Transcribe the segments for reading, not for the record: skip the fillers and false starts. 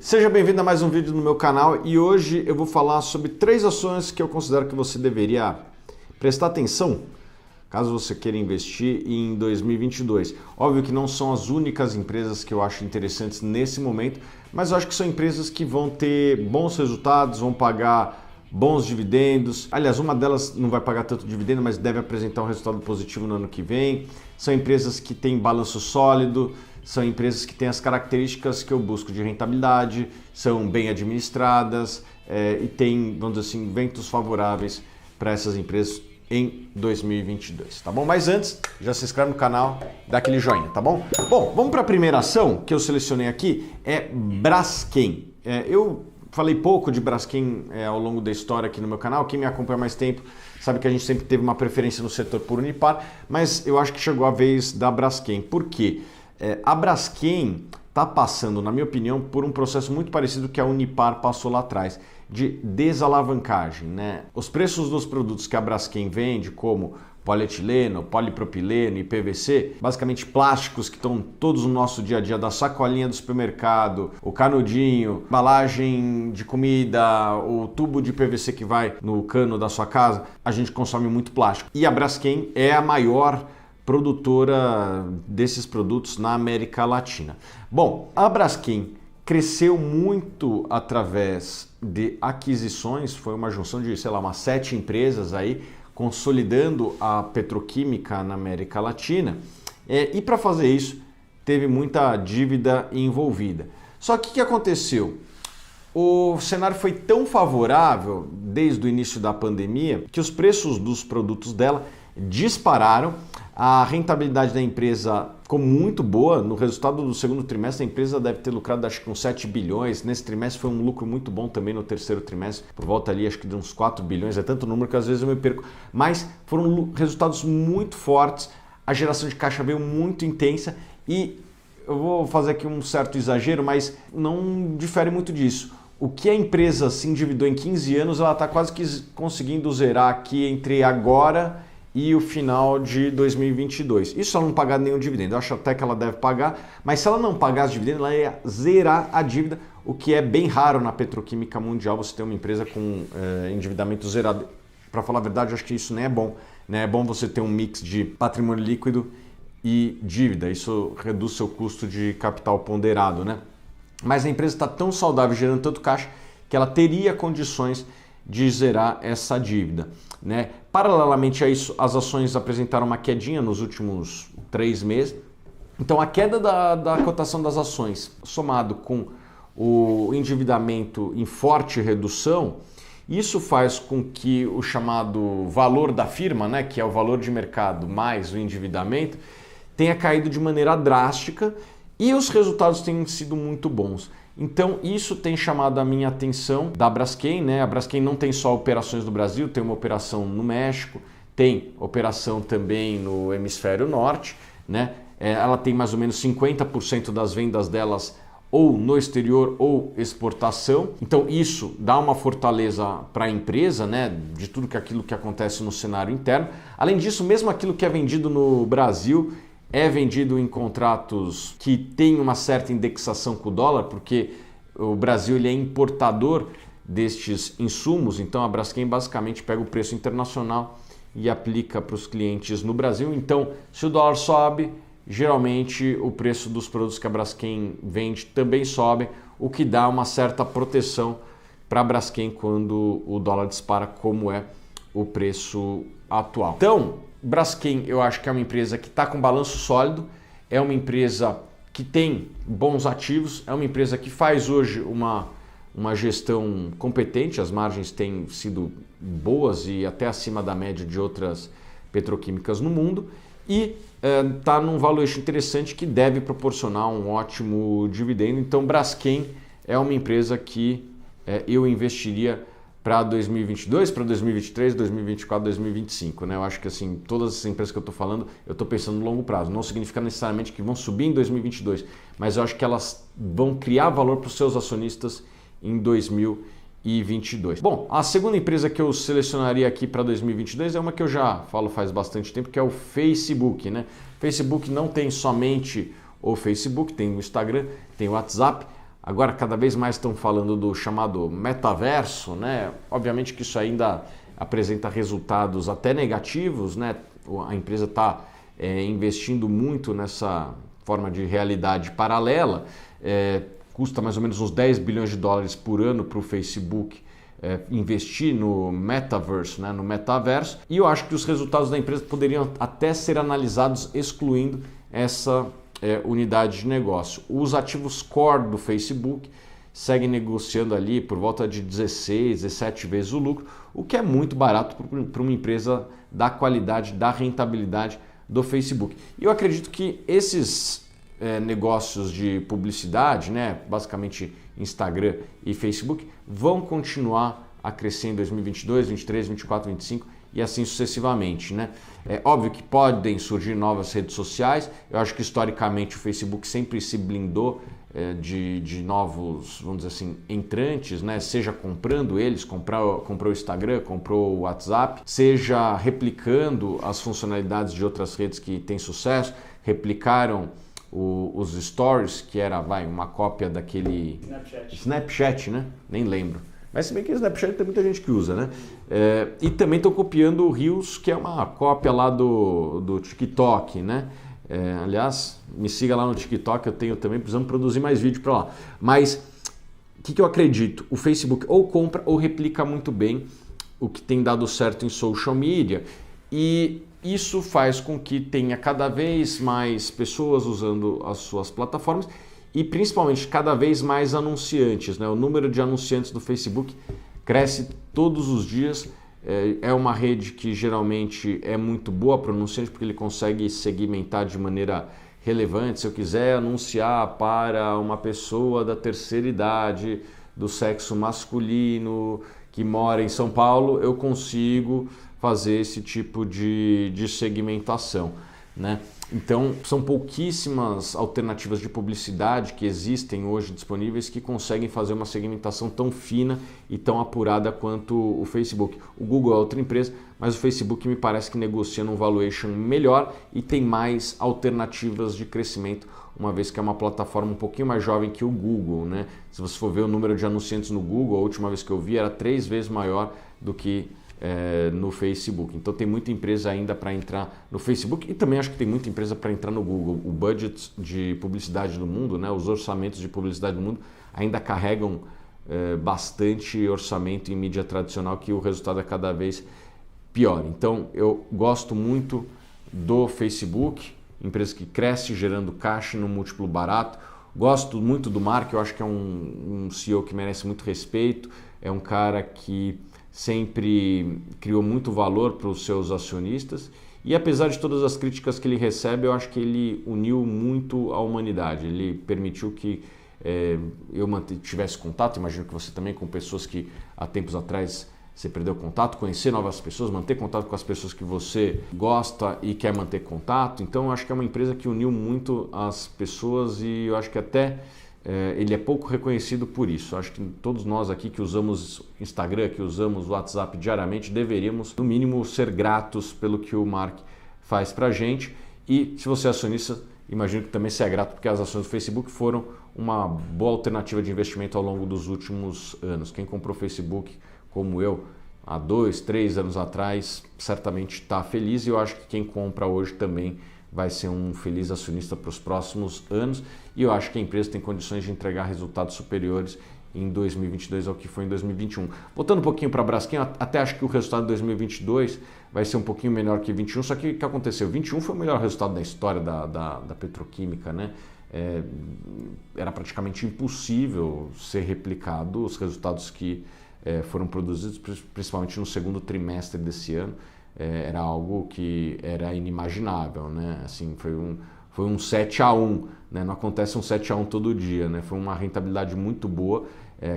Seja bem-vindo a mais um vídeo no meu canal e hoje eu vou falar sobre 3 ações que eu considero que você deveria prestar atenção caso você queira investir em 2022. Óbvio que não são as únicas empresas que eu acho interessantes nesse momento, mas eu acho que são empresas que vão ter bons resultados, vão pagar bons dividendos. Aliás, uma delas não vai pagar tanto dividendo, mas deve apresentar um resultado positivo no ano que vem. São empresas que têm balanço sólido, são empresas que têm as características que eu busco de rentabilidade, são bem administradas e têm, vamos dizer assim, ventos favoráveis para essas empresas em 2022, tá bom? Mas antes, já se inscreve no canal, dá aquele joinha, tá bom? Bom, vamos para a primeira ação que eu selecionei aqui, é Braskem. Eu falei pouco de Braskem ao longo da história aqui no meu canal. Quem me acompanha há mais tempo sabe que a gente sempre teve uma preferência no setor por Unipar, mas eu acho que chegou a vez da Braskem. Por quê? A Braskem está passando, na minha opinião, por um processo muito parecido que a Unipar passou lá atrás, de desalavancagem, né? Os preços dos produtos que a Braskem vende, como polietileno, polipropileno e PVC, basicamente plásticos que estão todos no nosso dia a dia, da sacolinha do supermercado, o canudinho, embalagem de comida, o tubo de PVC que vai no cano da sua casa, a gente consome muito plástico. E a Braskem é a maior produtora desses produtos na América Latina. Bom, a Braskem cresceu muito através de aquisições, foi uma junção de, sei lá, umas 7 empresas aí, consolidando a petroquímica na América Latina, e para fazer isso teve muita dívida envolvida. Só que o que aconteceu? O cenário foi tão favorável desde o início da pandemia que os preços dos produtos dela dispararam, a rentabilidade da empresa ficou muito boa. No resultado do segundo trimestre, a empresa deve ter lucrado acho que uns 7 bilhões. Nesse trimestre foi um lucro muito bom também no terceiro trimestre, por volta ali acho que de uns 4 bilhões. É tanto número que às vezes eu me perco. Mas foram resultados muito fortes, a geração de caixa veio muito intensa e eu vou fazer aqui um certo exagero, mas não difere muito disso. O que a empresa se endividou em 15 anos, ela está quase que conseguindo zerar aqui entre agora e o final de 2022. Isso se ela não pagar nenhum dividendo. Eu acho até que ela deve pagar, mas se ela não pagar os dividendos, ela ia zerar a dívida, o que é bem raro na petroquímica mundial, você ter uma empresa com endividamento zerado. Para falar a verdade, eu acho que isso nem é bom, né? É bom você ter um mix de patrimônio líquido e dívida. Isso reduz seu custo de capital ponderado, né? Mas a empresa está tão saudável, gerando tanto caixa, que ela teria condições de zerar essa dívida, né? Paralelamente a isso, as ações apresentaram uma quedinha nos últimos 3 meses. Então a queda da cotação das ações, somado com o endividamento em forte redução, isso faz com que o chamado valor da firma, né, que é o valor de mercado mais o endividamento, tenha caído de maneira drástica e os resultados têm sido muito bons. Então isso tem chamado a minha atenção da Braskem, né? A Braskem não tem só operações no Brasil, tem uma operação no México, tem operação também no hemisfério norte, né? Ela tem mais ou menos 50% das vendas delas ou no exterior ou exportação. Então isso dá uma fortaleza para a empresa, né? De tudo aquilo que acontece no cenário interno. Além disso, mesmo aquilo que é vendido no Brasil é vendido em contratos que têm uma certa indexação com o dólar, porque o Brasil ele é importador destes insumos, então a Braskem basicamente pega o preço internacional e aplica para os clientes no Brasil. Então, se o dólar sobe, geralmente o preço dos produtos que a Braskem vende também sobe, o que dá uma certa proteção para a Braskem quando o dólar dispara, como é o preço atual. Então, Braskem eu acho que é uma empresa que está com balanço sólido, é uma empresa que tem bons ativos, é uma empresa que faz hoje uma gestão competente, as margens têm sido boas e até acima da média de outras petroquímicas no mundo e está num valuation interessante que deve proporcionar um ótimo dividendo. Então Braskem é uma empresa que eu investiria para 2022, para 2023, 2024, 2025, né? Eu acho que assim, todas as empresas que eu estou falando, eu estou pensando no longo prazo. Não significa necessariamente que vão subir em 2022, mas eu acho que elas vão criar valor para os seus acionistas em 2022. Bom, a segunda empresa que eu selecionaria aqui para 2022 é uma que eu já falo faz bastante tempo, que é o Facebook, né? Facebook não tem somente o Facebook, tem o Instagram, tem o WhatsApp. Agora cada vez mais estão falando do chamado metaverso, né? Obviamente que isso ainda apresenta resultados até negativos, né? A empresa está investindo muito nessa forma de realidade paralela, custa mais ou menos uns 10 bilhões de dólares por ano para o Facebook investir no metaverse, né, no metaverso, e eu acho que os resultados da empresa poderiam até ser analisados excluindo essa unidade de negócio. Os ativos core do Facebook seguem negociando ali por volta de 16, 17 vezes o lucro, o que é muito barato para uma empresa da qualidade, da rentabilidade do Facebook. E eu acredito que esses negócios de publicidade, né, basicamente Instagram e Facebook, vão continuar a crescer em 2022, 2023, 2024, 2025 e assim sucessivamente, né? É óbvio que podem surgir novas redes sociais. Eu acho que historicamente o Facebook sempre se blindou de novos, vamos dizer assim, entrantes, né? Seja comprando eles, comprou o Instagram, comprou o WhatsApp, seja replicando as funcionalidades de outras redes que têm sucesso, replicaram os Stories, que era uma cópia daquele Snapchat, né? Nem lembro. Mas se bem que o Snapchat tem muita gente que usa, né? E também estão copiando o Reels, que é uma cópia lá do TikTok, né? Aliás, me siga lá no TikTok, eu tenho também, precisamos produzir mais vídeo para lá. Mas o que eu acredito? O Facebook ou compra ou replica muito bem o que tem dado certo em social media, e isso faz com que tenha cada vez mais pessoas usando as suas plataformas e principalmente cada vez mais anunciantes, né? O número de anunciantes do Facebook cresce todos os dias. É uma rede que geralmente é muito boa para o anunciante porque ele consegue segmentar de maneira relevante. Se eu quiser anunciar para uma pessoa da terceira idade, do sexo masculino, que mora em São Paulo, eu consigo fazer esse tipo de segmentação, né? Então, são pouquíssimas alternativas de publicidade que existem hoje disponíveis que conseguem fazer uma segmentação tão fina e tão apurada quanto o Facebook. O Google é outra empresa, mas o Facebook me parece que negocia num valuation melhor e tem mais alternativas de crescimento, uma vez que é uma plataforma um pouquinho mais jovem que o Google, né? Se você for ver o número de anunciantes no Google, a última vez que eu vi era 3 vezes maior do que no Facebook. Então tem muita empresa ainda para entrar no Facebook e também acho que tem muita empresa para entrar no Google. O budget de publicidade do mundo, né, os orçamentos de publicidade do mundo ainda carregam bastante orçamento em mídia tradicional, que o resultado é cada vez pior. Então eu gosto muito do Facebook, empresa que cresce gerando caixa no múltiplo barato. Gosto muito do Mark, eu acho que é um CEO que merece muito respeito, é um cara que sempre criou muito valor para os seus acionistas e apesar de todas as críticas que ele recebe, eu acho que ele uniu muito a humanidade. Ele permitiu que eu tivesse contato, imagino que você também, com pessoas que há tempos atrás você perdeu contato, conhecer novas pessoas, manter contato com as pessoas que você gosta e quer manter contato. Então eu acho que é uma empresa que uniu muito as pessoas e eu acho que até ele é pouco reconhecido por isso. Acho que todos nós aqui que usamos Instagram, que usamos WhatsApp diariamente, deveríamos, no mínimo, ser gratos pelo que o Mark faz para a gente. E se você é acionista, imagino que também você é grato, porque as ações do Facebook foram uma boa alternativa de investimento ao longo dos últimos anos. Quem comprou o Facebook, como eu, há 2, 3 anos atrás, certamente está feliz, e eu acho que quem compra hoje também vai ser um feliz acionista para os próximos anos, e eu acho que a empresa tem condições de entregar resultados superiores em 2022 ao que foi em 2021. Voltando um pouquinho para a Braskem, até acho que o resultado de 2022 vai ser um pouquinho melhor que 2021, só que o que aconteceu? 2021 foi o melhor resultado da história da petroquímica, né? Era praticamente impossível ser replicado os resultados que foram produzidos, principalmente no segundo trimestre desse ano. Era algo que era inimaginável, né? Assim, foi um 7-1, né? Não acontece um 7-1 todo dia, né? Foi uma rentabilidade muito boa,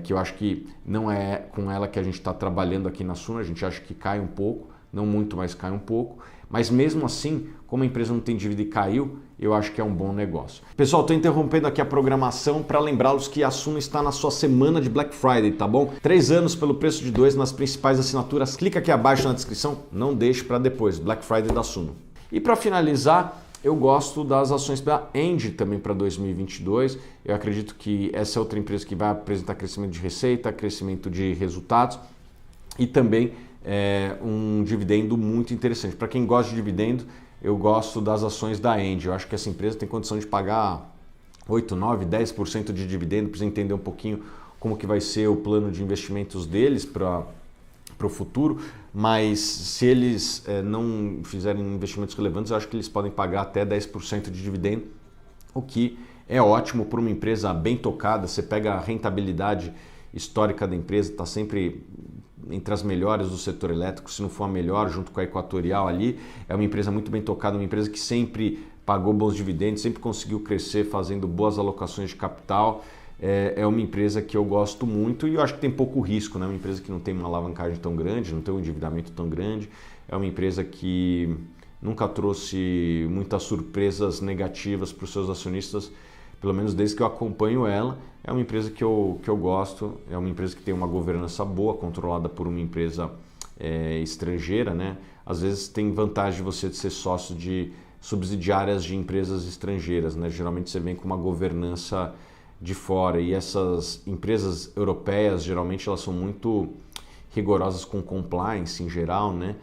que eu acho que não é com ela que a gente está trabalhando aqui na Suno. A gente acha que cai um pouco, não muito, mas cai um pouco. Mas mesmo assim, como a empresa não tem dívida e caiu, eu acho que é um bom negócio. Pessoal, estou interrompendo aqui a programação para lembrá-los que a Suno está na sua semana de Black Friday, tá bom? 3 anos pelo preço de 2 nas principais assinaturas. Clica aqui abaixo na descrição, não deixe para depois. Black Friday da Suno. E para finalizar, eu gosto das ações da Engie também para 2022. Eu acredito que essa é outra empresa que vai apresentar crescimento de receita, crescimento de resultados e também um dividendo muito interessante. Para quem gosta de dividendo, eu gosto das ações da Engie. Eu acho que essa empresa tem condição de pagar 8, 9, 10% de dividendo. Precisa entender um pouquinho como que vai ser o plano de investimentos deles para o futuro, mas se eles não fizerem investimentos relevantes, eu acho que eles podem pagar até 10% de dividendo, o que é ótimo para uma empresa bem tocada. Você pega a rentabilidade histórica da empresa, está sempre entre as melhores do setor elétrico, se não for a melhor, junto com a Equatorial ali. É uma empresa muito bem tocada, uma empresa que sempre pagou bons dividendos, sempre conseguiu crescer fazendo boas alocações de capital. É uma empresa que eu gosto muito e eu acho que tem pouco risco, né? Uma empresa que não tem uma alavancagem tão grande, não tem um endividamento tão grande. É uma empresa que nunca trouxe muitas surpresas negativas para os seus acionistas, pelo menos desde que eu acompanho ela. É uma empresa que eu gosto, é uma empresa que tem uma governança boa, controlada por uma empresa estrangeira, né? Às vezes tem vantagem de você ser sócio de subsidiárias de empresas estrangeiras, né? Geralmente você vem com uma governança de fora e essas empresas europeias, geralmente elas são muito rigorosas com compliance em geral, né?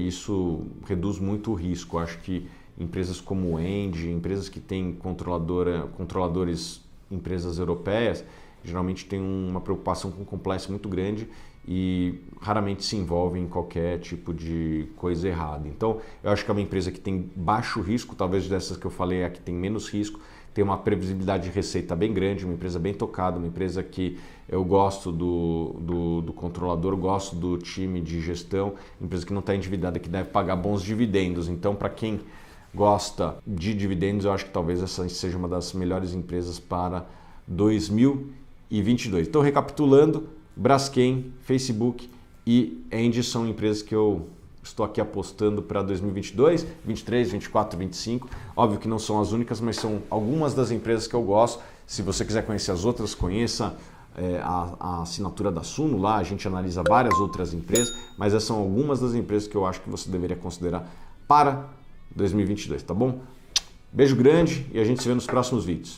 Isso reduz muito o risco. Eu acho que empresas como o Engie, empresas que têm controladores, empresas europeias, geralmente têm uma preocupação com compliance muito grande e raramente se envolvem em qualquer tipo de coisa errada. Então, eu acho que é uma empresa que tem baixo risco, talvez dessas que eu falei, a que tem menos risco, tem uma previsibilidade de receita bem grande, uma empresa bem tocada, uma empresa que eu gosto do controlador, gosto do time de gestão, empresa que não está endividada, que deve pagar bons dividendos. Então, para quem gosta de dividendos, eu acho que talvez essa seja uma das melhores empresas para 2022. Então, recapitulando, Braskem, Facebook e Engie são empresas que eu estou aqui apostando para 2022, 23, 24, 25. Óbvio que não são as únicas, mas são algumas das empresas que eu gosto. Se você quiser conhecer as outras, conheça a assinatura da Suno. Lá a gente analisa várias outras empresas, mas essas são algumas das empresas que eu acho que você deveria considerar para 2022, tá bom? Beijo grande e a gente se vê nos próximos vídeos.